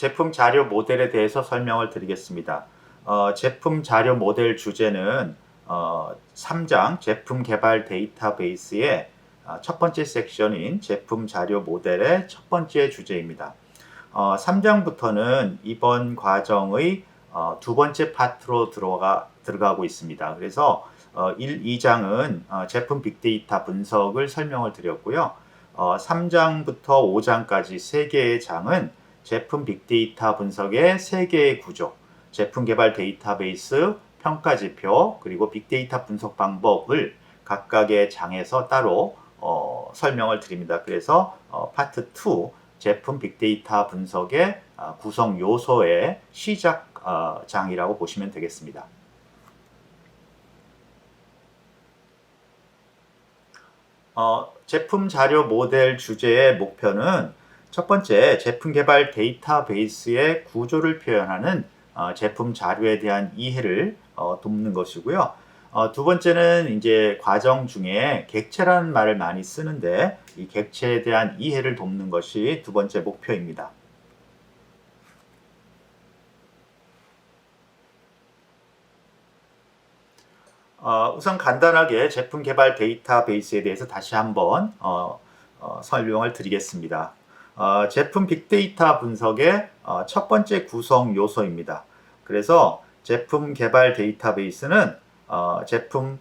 제품 자료 모델에 대해서 설명을 드리겠습니다. 제품 자료 모델 주제는 3장 제품 개발 데이터베이스의 첫 번째 섹션인 제품 자료 모델의 첫 번째 주제입니다. 3장부터는 이번 과정의 두 번째 파트로 들어가고 있습니다. 그래서 1, 2장은 제품 빅데이터 분석을 설명을 드렸고요. 3장부터 5장까지 3개의 장은 제품 빅데이터 분석의 3개의 구조, 제품 개발 데이터베이스, 평가 지표, 그리고 빅데이터 분석 방법을 각각의 장에서 따로 설명을 드립니다. 그래서 파트 2, 제품 빅데이터 분석의 구성 요소의 시작 장이라고 보시면 되겠습니다. 제품 자료 모델 주제의 목표는 첫 번째, 제품 개발 데이터베이스의 구조를 표현하는 제품 자료에 대한 이해를 돕는 것이고요. 두 번째는 이제 과정 중에 객체라는 말을 많이 쓰는데 이 객체에 대한 이해를 돕는 것이 두 번째 목표입니다. 우선 간단하게 제품 개발 데이터베이스에 대해서 다시 한번 설명을 드리겠습니다. 제품 빅데이터 분석의 첫 번째 구성 요소입니다. 그래서 제품 개발 데이터베이스는 제품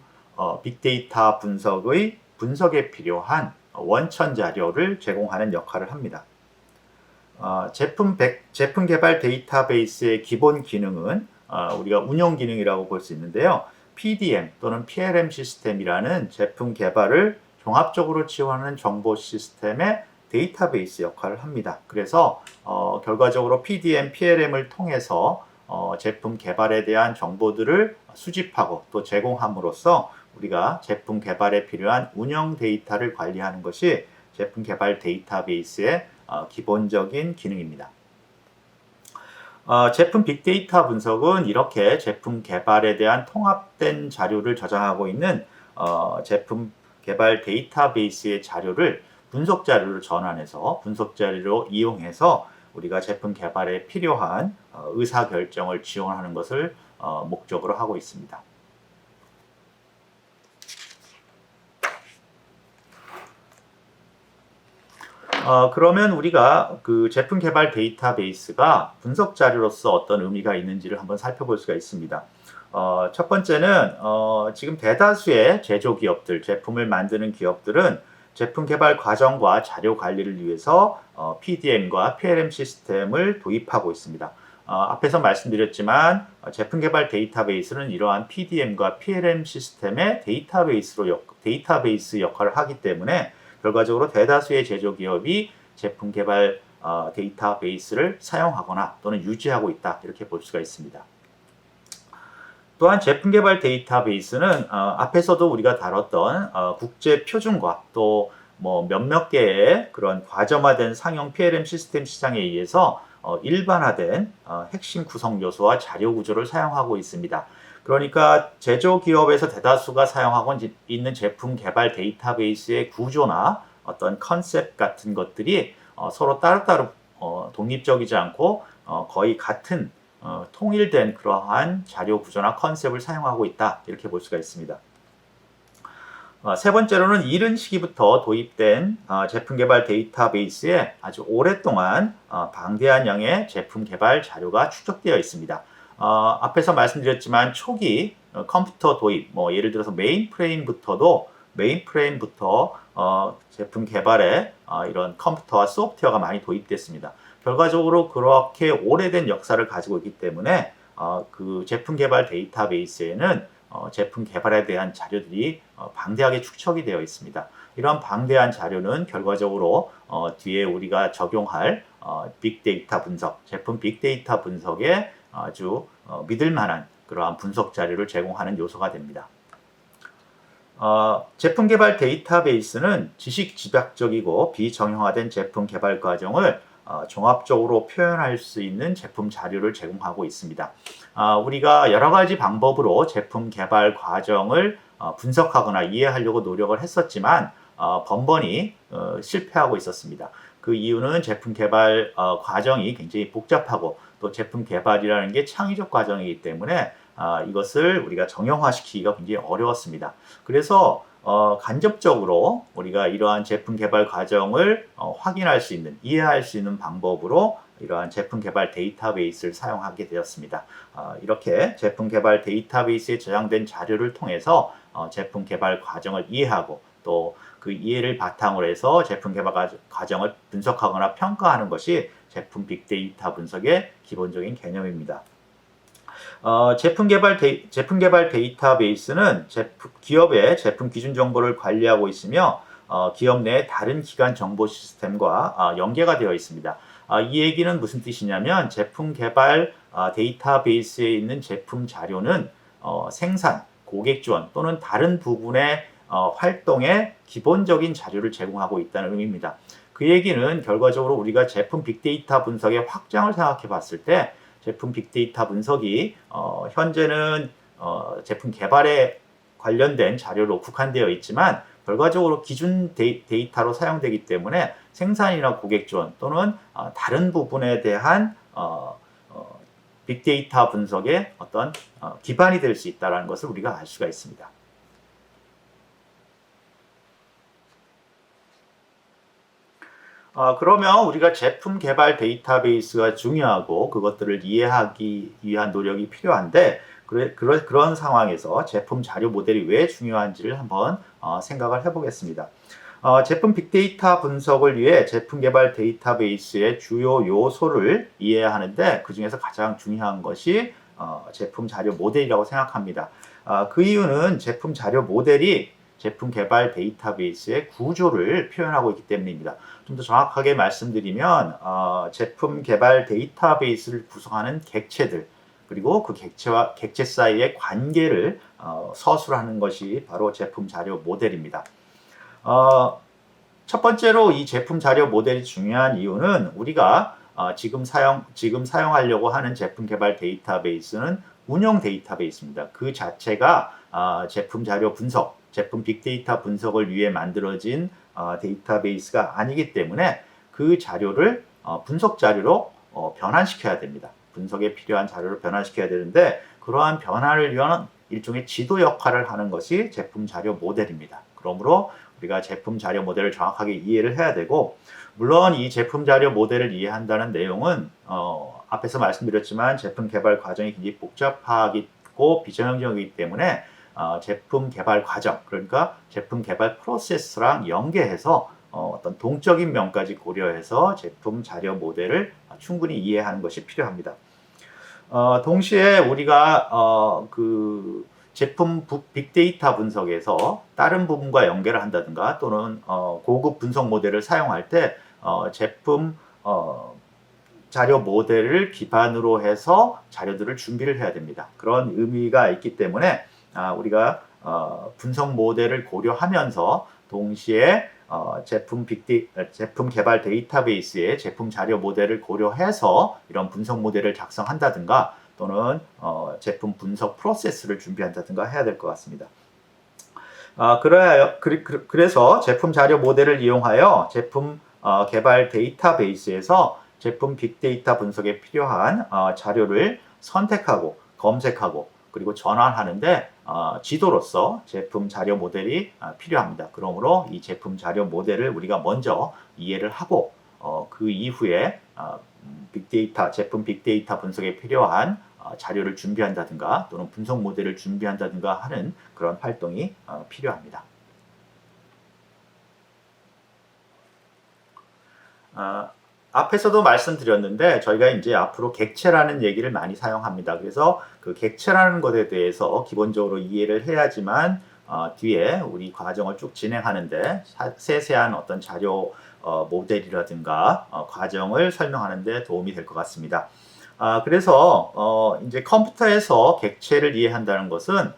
빅데이터 분석의 분석에 필요한 원천 자료를 제공하는 역할을 합니다. 제품 개발 데이터베이스의 기본 기능은 우리가 운영 기능이라고 볼 수 있는데요. PDM 또는 PLM 시스템이라는 제품 개발을 종합적으로 지원하는 정보 시스템의 데이터베이스 역할을 합니다. 그래서 결과적으로 PDM, PLM을 통해서 제품 개발에 대한 정보들을 수집하고 또 제공함으로써 우리가 제품 개발에 필요한 운영 데이터를 관리하는 것이 제품 개발 데이터베이스의 기본적인 기능입니다. 제품 빅데이터 분석은 이렇게 제품 개발에 대한 통합된 자료를 저장하고 있는 제품 개발 데이터베이스의 자료를 분석 자료로 전환해서 분석 자료로 이용해서 우리가 제품 개발에 필요한 의사결정을 지원하는 것을 목적으로 하고 있습니다. 그러면 우리가 그 제품 개발 데이터베이스가 분석 자료로서 어떤 의미가 있는지를 한번 살펴볼 수가 있습니다. 첫 번째는 지금 대다수의 제조기업들, 제품을 만드는 기업들은 제품 개발 과정과 자료 관리를 위해서 PDM과 PLM 시스템을 도입하고 있습니다. 앞에서 말씀드렸지만 제품 개발 데이터베이스는 이러한 PDM과 PLM 시스템의 데이터베이스 역할을 하기 때문에 결과적으로 대다수의 제조기업이 제품 개발 데이터베이스를 사용하거나 또는 유지하고 있다, 이렇게 볼 수가 있습니다. 또한 제품 개발 데이터베이스는 앞에서도 우리가 다뤘던 국제 표준과 또 뭐 몇몇 개의 그런 과점화된 상용 PLM 시스템 시장에 의해서 일반화된 핵심 구성 요소와 자료 구조를 사용하고 있습니다. 그러니까 제조기업에서 대다수가 사용하고 있는 제품 개발 데이터베이스의 구조나 어떤 컨셉 같은 것들이 서로 따로따로 독립적이지 않고 거의 같은 통일된 그러한 자료 구조나 컨셉을 사용하고 있다, 이렇게 볼 수가 있습니다. 세 번째로는 이른 시기부터 도입된 제품 개발 데이터베이스에 아주 오랫동안 방대한 양의 제품 개발 자료가 축적되어 있습니다. 앞에서 말씀드렸지만 초기 컴퓨터 도입, 뭐 예를 들어서 메인프레임부터 제품 개발에 이런 컴퓨터와 소프트웨어가 많이 도입됐습니다. 결과적으로 그렇게 오래된 역사를 가지고 있기 때문에 그 제품 개발 데이터베이스에는 제품 개발에 대한 자료들이 방대하게 축적이 되어 있습니다. 이러한 방대한 자료는 결과적으로 뒤에 우리가 적용할 빅데이터 분석, 제품 빅데이터 분석에 아주 믿을 만한 그러한 분석 자료를 제공하는 요소가 됩니다. 제품 개발 데이터베이스는 지식 집약적이고 비정형화된 제품 개발 과정을 종합적으로 표현할 수 있는 제품 자료를 제공하고 있습니다. 우리가 여러 가지 방법으로 제품 개발 과정을 분석하거나 이해하려고 노력을 했었지만 번번이 실패하고 있었습니다. 그 이유는 제품 개발 과정이 굉장히 복잡하고 또 제품 개발이라는 게 창의적 과정이기 때문에 이것을 우리가 정형화시키기가 굉장히 어려웠습니다. 그래서 간접적으로 우리가 이러한 제품 개발 과정을 확인할 수 있는, 이해할 수 있는 방법으로 이러한 제품 개발 데이터베이스를 사용하게 되었습니다. 이렇게 제품 개발 데이터베이스에 저장된 자료를 통해서 제품 개발 과정을 이해하고 또 그 이해를 바탕으로 해서 제품 개발 과정을 분석하거나 평가하는 것이 제품 빅데이터 분석의 기본적인 개념입니다. 제품 개발 데이터베이스는 기업의 제품 기준 정보를 관리하고 있으며 기업 내 다른 기관 정보 시스템과 연계가 되어 있습니다. 이 얘기는 무슨 뜻이냐면 제품 개발 데이터베이스에 있는 제품 자료는 생산, 고객 지원 또는 다른 부분의 활동에 기본적인 자료를 제공하고 있다는 의미입니다. 그 얘기는 결과적으로 우리가 제품 빅데이터 분석의 확장을 생각해 봤을 때 제품 빅데이터 분석이 현재는 제품 개발에 관련된 자료로 국한되어 있지만 결과적으로 기준 데이터로 사용되기 때문에 생산이나 고객 지원 또는 다른 부분에 대한 빅데이터 분석의 어떤 기반이 될 수 있다는 것을 우리가 알 수가 있습니다. 그러면 우리가 제품 개발 데이터베이스가 중요하고 그것들을 이해하기 위한 노력이 필요한데 그런 상황에서 제품 자료 모델이 왜 중요한지를 한번 생각을 해보겠습니다. 제품 빅데이터 분석을 위해 제품 개발 데이터베이스의 주요 요소를 이해하는데 그 중에서 가장 중요한 것이 제품 자료 모델이라고 생각합니다. 그 이유는 제품 자료 모델이 제품 개발 데이터베이스의 구조를 표현하고 있기 때문입니다. 좀 더 정확하게 말씀드리면 제품 개발 데이터베이스를 구성하는 객체들 그리고 그 객체 사이의 관계를 서술하는 것이 바로 제품 자료 모델입니다. 첫 번째로 이 제품 자료 모델이 중요한 이유는 우리가 지금 사용하려고 하는 제품 개발 데이터베이스는 운영 데이터베이스입니다. 그 자체가 제품 자료 분석, 제품 빅데이터 분석을 위해 만들어진 데이터베이스가 아니기 때문에 그 자료를 분석 자료로 변환시켜야 됩니다. 분석에 필요한 자료를 변환시켜야 되는데 그러한 변화를 위한 일종의 지도 역할을 하는 것이 제품 자료 모델입니다. 그러므로 우리가 제품 자료 모델을 정확하게 이해를 해야 되고 물론 이 제품 자료 모델을 이해한다는 내용은 앞에서 말씀드렸지만 제품 개발 과정이 굉장히 복잡하고 비정형적이기 때문에 제품 개발 과정 그러니까 제품 개발 프로세스랑 연계해서 어떤 동적인 면까지 고려해서 제품 자료 모델을 충분히 이해하는 것이 필요합니다. 동시에 우리가 그 제품 빅데이터 분석에서 다른 부분과 연결을 한다든가 또는 고급 분석 모델을 사용할 때 제품 자료 모델을 기반으로 해서 자료들을 준비를 해야 됩니다. 그런 의미가 있기 때문에 우리가 분석 모델을 고려하면서 동시에 제품 개발 데이터베이스의 제품 자료 모델을 고려해서 이런 분석 모델을 작성한다든가 또는 제품 분석 프로세스를 준비한다든가 해야 될 것 같습니다. 그래서 제품 자료 모델을 이용하여 제품 개발 데이터베이스에서 제품 빅데이터 분석에 필요한 자료를 선택하고 검색하고 그리고 전환하는데 지도로서 제품 자료 모델이 필요합니다. 그러므로 이 제품 자료 모델을 우리가 먼저 이해를 하고 그 이후에 제품 빅데이터 분석에 필요한 자료를 준비한다든가 또는 분석 모델을 준비한다든가 하는 그런 활동이 필요합니다. 앞에서도 말씀드렸는데 저희가 이제 앞으로 객체라는 얘기를 많이 사용합니다. 그래서 그 객체라는 것에 대해서 기본적으로 이해를 해야지만 뒤에 우리 과정을 쭉 진행하는데 세세한 어떤 자료 모델이라든가 과정을 설명하는데 도움이 될 것 같습니다. 그래서 이제 컴퓨터에서 객체를 이해한다는 것은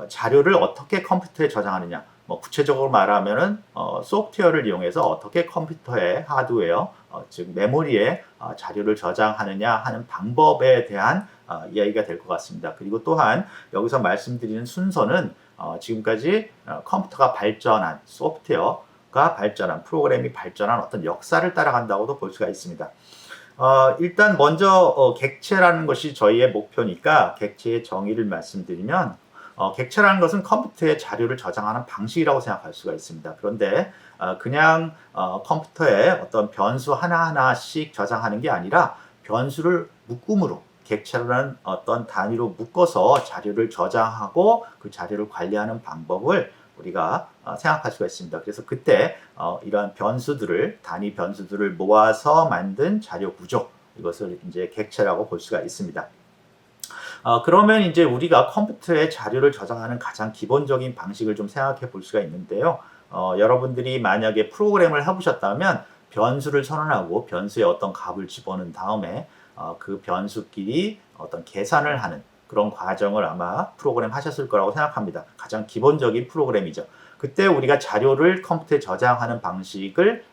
자료를 어떻게 컴퓨터에 저장하느냐 구체적으로 말하면은 소프트웨어를 이용해서 어떻게 컴퓨터의 하드웨어 즉 메모리에 자료를 저장하느냐 하는 방법에 대한 이야기가 될 것 같습니다. 그리고 또한 여기서 말씀드리는 순서는 지금까지 컴퓨터가 발전한 소프트웨어 가 발전한, 프로그램이 발전한 어떤 역사를 따라간다고도 볼 수가 있습니다. 일단 먼저 객체라는 것이 저희의 목표니까 객체의 정의를 말씀드리면, 객체라는 것은 컴퓨터에 자료를 저장하는 방식이라고 생각할 수가 있습니다. 그런데 그냥 컴퓨터에 어떤 변수 하나하나씩 저장하는 게 아니라 변수를 묶음으로, 객체라는 어떤 단위로 묶어서 자료를 저장하고 그 자료를 관리하는 방법을 우리가 생각할 수가 있습니다. 그래서 그때 이러한 변수들을, 단위 변수들을 모아서 만든 자료 구조, 이것을 이제 객체라고 볼 수가 있습니다. 그러면 이제 우리가 컴퓨터에 자료를 저장하는 가장 기본적인 방식을 좀 생각해 볼 수가 있는데요. 여러분들이 만약에 프로그램을 해보셨다면 변수를 선언하고 변수에 어떤 값을 집어넣은 다음에 그 변수끼리 어떤 계산을 하는 그런 과정을 아마 프로그램 하셨을 거라고 생각합니다. 가장 기본적인 프로그램이죠. 그때 우리가 자료를 컴퓨터에 저장하는 방식을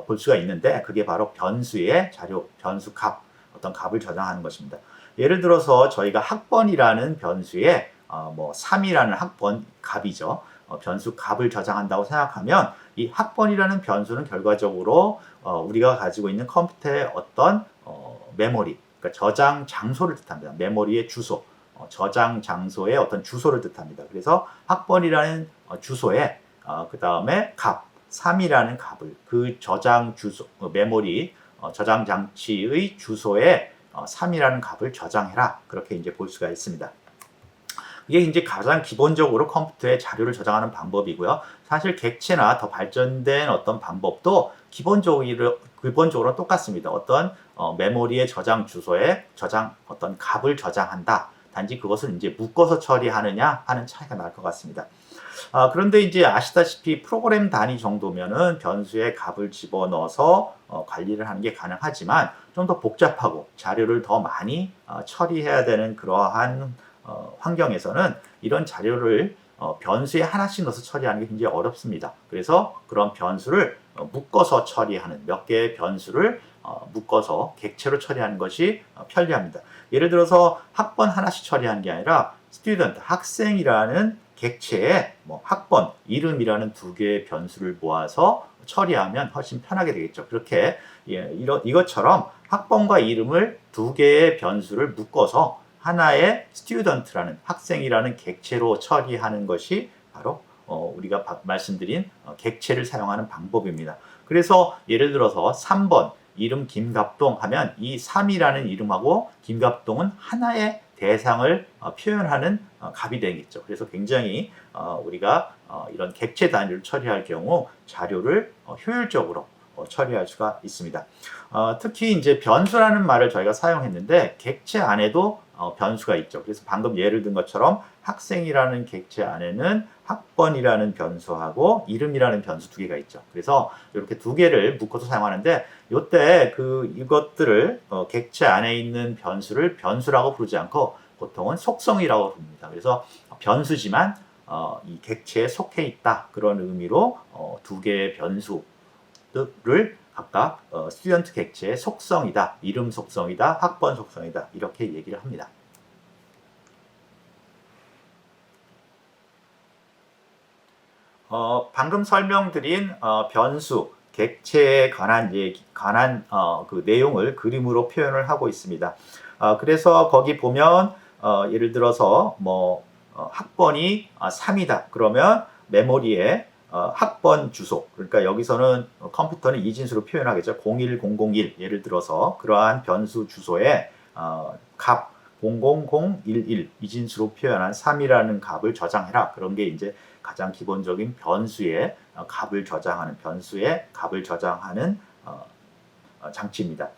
볼 수가 있는데, 그게 바로 변수의 자료, 변수 값, 어떤 값을 저장하는 것입니다. 예를 들어서 저희가 학번이라는 변수에 3이라는 학번 값이죠. 변수 값을 저장한다고 생각하면 이 학번이라는 변수는 결과적으로 우리가 가지고 있는 컴퓨터의 어떤 메모리, 그러니까 저장 장소를 뜻합니다. 메모리의 주소, 저장 장소의 어떤 주소를 뜻합니다. 그래서 학번이라는 주소에 그 다음에 값, 3이라는 값을 그 저장 주소, 메모리 저장 장치의 주소에 3이라는 값을 저장해라. 그렇게 이제 볼 수가 있습니다. 이게 이제 가장 기본적으로 컴퓨터에 자료를 저장하는 방법이고요. 사실 객체나 더 발전된 어떤 방법도 기본적으로 똑같습니다. 어떤 메모리의 저장 주소에 어떤 값을 저장한다. 단지 그것을 이제 묶어서 처리하느냐 하는 차이가 날 것 같습니다. 그런데 이제 아시다시피 프로그램 단위 정도면은 변수에 값을 집어넣어서 관리를 하는 게 가능하지만, 좀 더 복잡하고 자료를 더 많이 처리해야 되는 그러한 환경에서는 이런 자료를 변수에 하나씩 넣어서 처리하는 게 굉장히 어렵습니다. 그래서 그런 변수를 묶어서 처리하는, 몇 개의 변수를 묶어서 객체로 처리하는 것이 편리합니다. 예를 들어서 학번 하나씩 처리하는 게 아니라 student, 학생이라는 객체에 학번, 이름이라는 두 개의 변수를 모아서 처리하면 훨씬 편하게 되겠죠. 그렇게 이것처럼 학번과 이름을 두 개의 변수를 묶어서 하나의 student라는, 학생이라는 객체로 처리하는 것이 바로 우리가 말씀드린 객체를 사용하는 방법입니다. 그래서 예를 들어서 3번 이름 김갑동 하면 이 3이라는 이름하고 김갑동은 하나의 대상을 표현하는 값이 되겠죠. 그래서 굉장히 우리가 이런 객체 단위를 처리할 경우 자료를 효율적으로 처리할 수가 있습니다. 특히 이제 변수라는 말을 저희가 사용했는데 객체 안에도 변수가 있죠. 그래서 방금 예를 든 것처럼 학생이라는 객체 안에는 학번이라는 변수하고 이름이라는 변수 두 개가 있죠. 그래서 이렇게 두 개를 묶어서 사용하는데, 이때 이것들을 객체 안에 있는 변수를 변수라고 부르지 않고 보통은 속성이라고 부릅니다. 그래서 변수지만 이 객체에 속해 있다, 그런 의미로 두 개의 변수를 각각 스튜던트 객체의 속성이다, 이름 속성이다, 학번 속성이다, 이렇게 얘기를 합니다. 방금 설명드린 변수, 객체에 관한 그 내용을 그림으로 표현을 하고 있습니다. 그래서 거기 보면 예를 들어서 학번이 3이다. 그러면 메모리에 학번 주소, 그러니까 여기서는 컴퓨터는 이진수로 표현하겠죠. 01001, 예를 들어서 그러한 변수 주소에 값 00011 이진수로 표현한 3이라는 값을 저장해라. 그런 게 이제 가장 기본적인 변수의 값을 저장하는 장치입니다.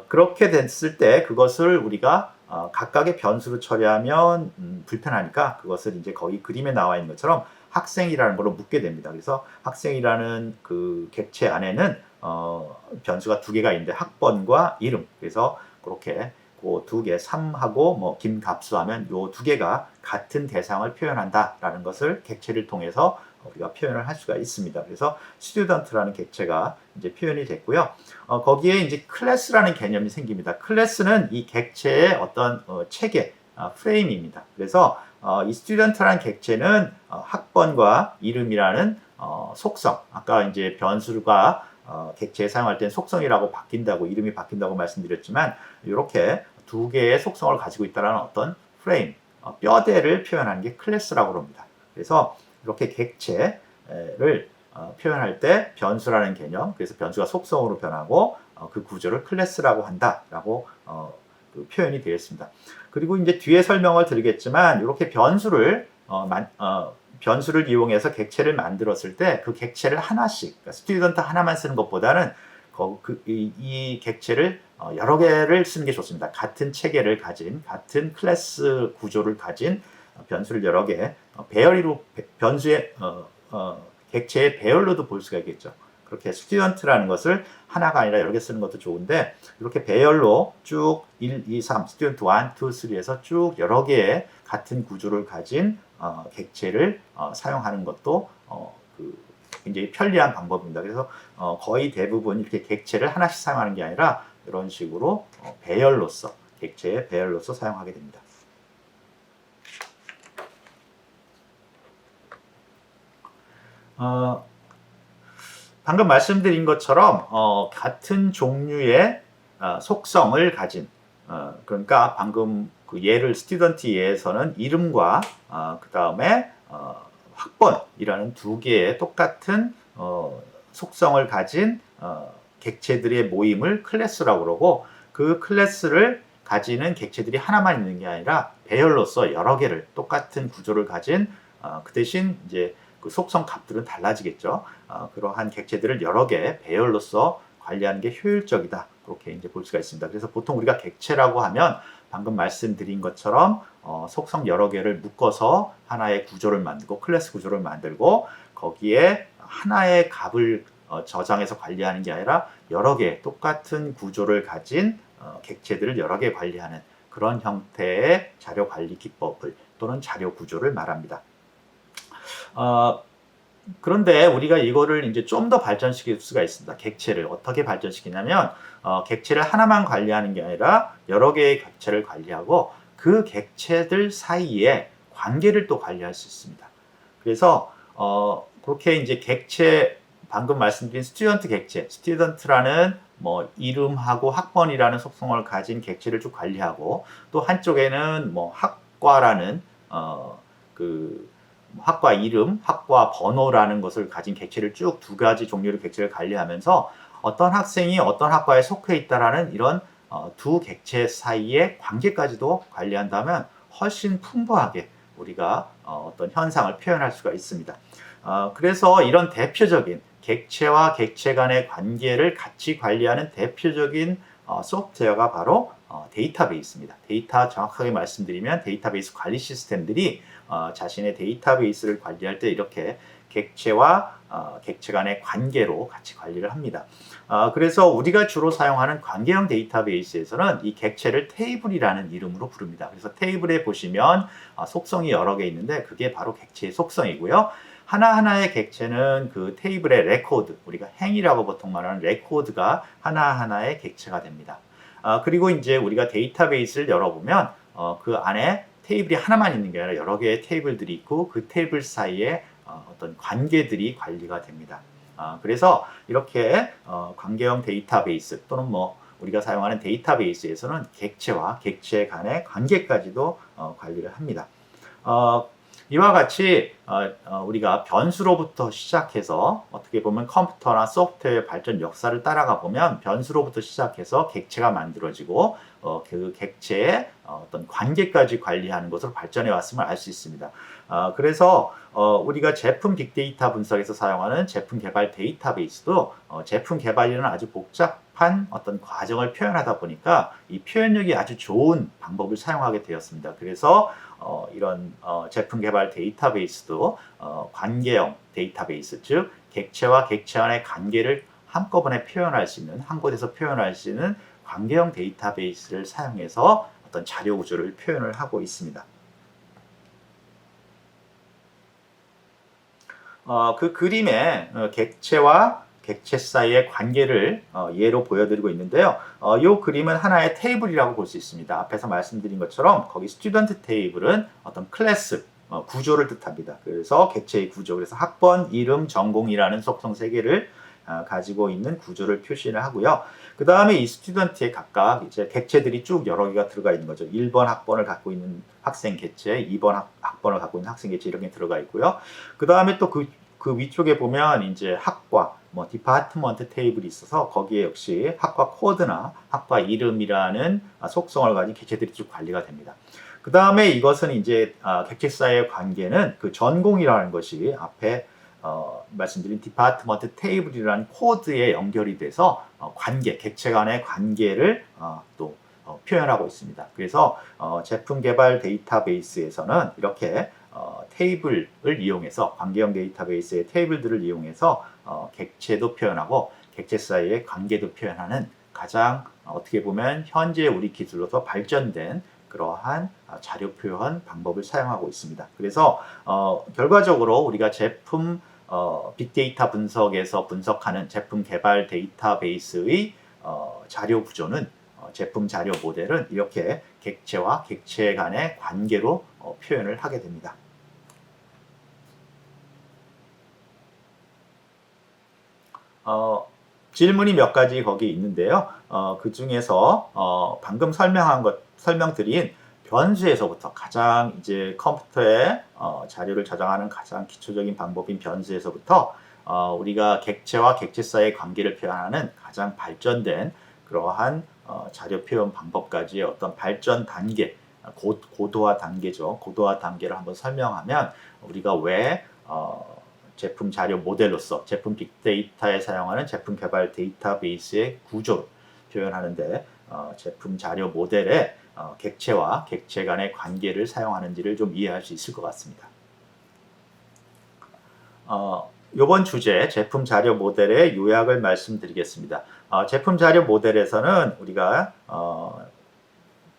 그렇게 됐을 때 그것을 우리가 각각의 변수로 처리하면 불편하니까 그것을 이제 거기 그림에 나와 있는 것처럼 학생이라는 걸로 묶게 됩니다. 그래서 학생이라는 그 객체 안에는 변수가 두 개가 있는데 학번과 이름, 그래서 그렇게 그 두 개, 3하고 김갑수 하면 요 두 개가 같은 대상을 표현한다라는 것을 객체를 통해서 우리가 표현을 할 수가 있습니다. 그래서 스튜던트라는 객체가 이제 표현이 됐고요. 거기에 이제 클래스라는 개념이 생깁니다. 클래스는 이 객체의 어떤 체계, 프레임입니다. 그래서 이 student라는 객체는 학번과 이름이라는 속성, 아까 이제 변수가 객체에 사용할 때는 속성이라고 바뀐다고, 이름이 바뀐다고 말씀드렸지만, 이렇게 두 개의 속성을 가지고 있다는 어떤 프레임, 뼈대를 표현하는 게 클래스라고 합니다. 그래서 이렇게 객체를 표현할 때 변수라는 개념, 그래서 변수가 속성으로 변하고 그 구조를 클래스라고 한다라고 그 표현이 되어 있습니다. 그리고 이제 뒤에 설명을 드리겠지만, 이렇게 변수를 이용해서 객체를 만들었을 때 그 객체를 하나씩, 그러니까 스튜던트 하나만 쓰는 것보다는 이 객체를 여러 개를 쓰는 게 좋습니다. 같은 체계를 가진, 같은 클래스 구조를 가진 변수를 여러 개, 배열로 변수의 객체의 배열로도 볼 수가 있겠죠. 그렇게 스튜던트라는 것을 하나가 아니라 여러 개 쓰는 것도 좋은데, 이렇게 배열로 쭉 1, 2, 3, 스튜던트 1, 2, 3에서 쭉 여러 개의 같은 구조를 가진 객체를 사용하는 것도 굉장히 편리한 방법입니다. 그래서 거의 대부분 이렇게 객체를 하나씩 사용하는 게 아니라 이런 식으로 배열로서, 객체의 배열로서 사용하게 됩니다. 방금 말씀드린 것처럼 같은 종류의 속성을 가진, 그러니까 방금 그 예를 스튜던트 예에서는 이름과 그 다음에 학번이라는 두 개의 똑같은 속성을 가진 객체들의 모임을 클래스라고 그러고, 그 클래스를 가지는 객체들이 하나만 있는 게 아니라 배열로서 여러 개를 똑같은 구조를 가진 그 대신 이제 그 속성 값들은 달라지겠죠. 그러한 객체들을 여러 개 배열로서 관리하는 게 효율적이다. 그렇게 이제 볼 수가 있습니다. 그래서 보통 우리가 객체라고 하면 방금 말씀드린 것처럼 속성 여러 개를 묶어서 하나의 구조를 만들고, 클래스 구조를 만들고, 거기에 하나의 값을 저장해서 관리하는 게 아니라 여러 개 똑같은 구조를 가진 객체들을 여러 개 관리하는 그런 형태의 자료 관리 기법을 또는 자료 구조를 말합니다. 그런데 우리가 이거를 이제 좀 더 발전시킬 수가 있습니다. 객체를 어떻게 발전시키냐면, 객체를 하나만 관리하는 게 아니라 여러 개의 객체를 관리하고 그 객체들 사이에 관계를 또 관리할 수 있습니다. 그래서 그렇게 이제 객체, 방금 말씀드린 스튜던트 객체, 스튜던트라는 뭐 이름하고 학번이라는 속성을 가진 객체를 쭉 관리하고, 또 한쪽에는 뭐 학과라는 그 학과 이름, 학과 번호라는 것을 가진 객체를 쭉 두 가지 종류의 객체를 관리하면서 어떤 학생이 어떤 학과에 속해 있다라는 이런 두 객체 사이의 관계까지도 관리한다면 훨씬 풍부하게 우리가 어떤 현상을 표현할 수가 있습니다. 그래서 이런 대표적인 객체와 객체 간의 관계를 같이 관리하는 대표적인 소프트웨어가 바로 데이터베이스입니다. 데이터 정확하게 말씀드리면 데이터베이스 관리 시스템들이 자신의 데이터베이스를 관리할 때 이렇게 객체와 객체 간의 관계로 같이 관리를 합니다. 그래서 우리가 주로 사용하는 관계형 데이터베이스에서는 이 객체를 테이블이라는 이름으로 부릅니다. 그래서 테이블에 보시면 속성이 여러 개 있는데 그게 바로 객체의 속성이고요. 하나하나의 객체는 그 테이블의 레코드, 우리가 행이라고 보통 말하는 레코드가 하나하나의 객체가 됩니다. 그리고 이제 우리가 데이터베이스를 열어보면 그 안에 테이블이 하나만 있는 게 아니라 여러 개의 테이블들이 있고 그 테이블 사이에 어떤 관계들이 관리가 됩니다. 그래서 이렇게 관계형 데이터베이스 또는 뭐 우리가 사용하는 데이터베이스에서는 객체와 객체 간의 관계까지도 관리를 합니다. 이와 같이 우리가 변수로부터 시작해서 어떻게 보면 컴퓨터나 소프트웨어 발전 역사를 따라가 보면 변수로부터 시작해서 객체가 만들어지고 그 객체의 어떤 관계까지 관리하는 것으로 발전해 왔음을 알 수 있습니다. 그래서 우리가 제품 빅데이터 분석에서 사용하는 제품 개발 데이터베이스도 제품 개발이라는 아주 복잡한 어떤 과정을 표현하다 보니까 이 표현력이 아주 좋은 방법을 사용하게 되었습니다. 그래서 이런 제품 개발 데이터베이스도 관계형 데이터베이스, 즉 객체와 객체 간의 관계를 한꺼번에 표현할 수 있는, 한 곳에서 표현할 수 있는 관계형 데이터베이스를 사용해서 어떤 자료 구조를 표현을 하고 있습니다. 그 그림에 객체와 객체 사이의 관계를 예로 보여드리고 있는데요. 이 그림은 하나의 테이블이라고 볼 수 있습니다. 앞에서 말씀드린 것처럼 거기 스튜던트 테이블은 어떤 클래스, 구조를 뜻합니다. 그래서 객체의 구조, 그래서 학번, 이름, 전공이라는 속성 3개를 가지고 있는 구조를 표시를 하고요. 그 다음에 이 스튜던트에 각각 이제 객체들이 쭉 여러 개가 들어가 있는 거죠. 1번 학번을 갖고 있는 학생 객체, 2번 학번을 갖고 있는 학생 객체 이렇게 들어가 있고요. 그 다음에 또 그 위쪽에 보면 이제 학과, 디파트먼트 테이블이 있어서 거기에 역시 학과 코드나 학과 이름이라는 속성을 가진 객체들이 쭉 관리가 됩니다. 그 다음에 이것은 이제 객체 사이의 관계는 그 전공이라는 것이 앞에 말씀드린 디파트먼트 테이블이라는 코드에 연결이 돼서 관계, 객체 간의 관계를 또 표현하고 있습니다. 그래서 제품 개발 데이터베이스에서는 이렇게 테이블을 이용해서 관계형 데이터베이스의 테이블들을 이용해서 객체도 표현하고 객체 사이의 관계도 표현하는 가장 어떻게 보면 현재 우리 기술로서 발전된 그러한 자료 표현 방법을 사용하고 있습니다. 그래서 결과적으로 우리가 제품 빅데이터 분석에서 분석하는 제품 개발 데이터베이스의 자료 구조는 제품 자료 모델은 이렇게 객체와 객체 간의 관계로 표현을 하게 됩니다. 질문이 몇 가지 거기 있는데요. 그 중에서 방금 설명드린 변수에서부터 가장 이제 컴퓨터에 자료를 저장하는 가장 기초적인 방법인 변수에서부터 우리가 객체와 객체 사이의 관계를 표현하는 가장 발전된 그러한 자료 표현 방법까지의 어떤 발전 단계, 고도화 단계죠. 고도화 단계를 한번 설명하면 우리가 왜 제품 자료 모델로서 제품 빅데이터에 사용하는 제품 개발 데이터베이스의 구조를 표현하는데 제품 자료 모델에 객체와 객체 간의 관계를 사용하는지를 좀 이해할 수 있을 것 같습니다. 이번 주제 제품 자료 모델의 요약을 말씀드리겠습니다. 제품 자료 모델에서는 우리가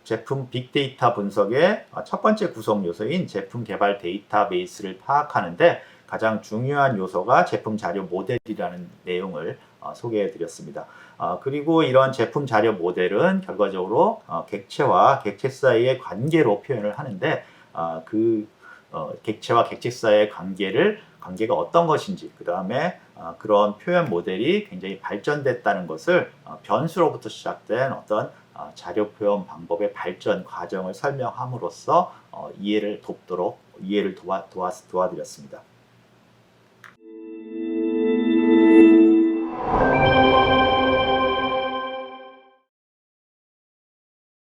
제품 빅데이터 분석의 첫 번째 구성 요소인 제품 개발 데이터베이스를 파악하는데 가장 중요한 요소가 제품 자료 모델이라는 내용을 소개해 드렸습니다. 그리고 이런 제품 자료 모델은 결과적으로 객체와 객체 사이의 관계로 표현을 하는데 객체와 객체 사이의 관계가 어떤 것인지 그 다음에 그런 표현 모델이 굉장히 발전됐다는 것을 변수로부터 시작된 어떤 자료 표현 방법의 발전 과정을 설명함으로써 이해를 돕도록 도와드렸습니다.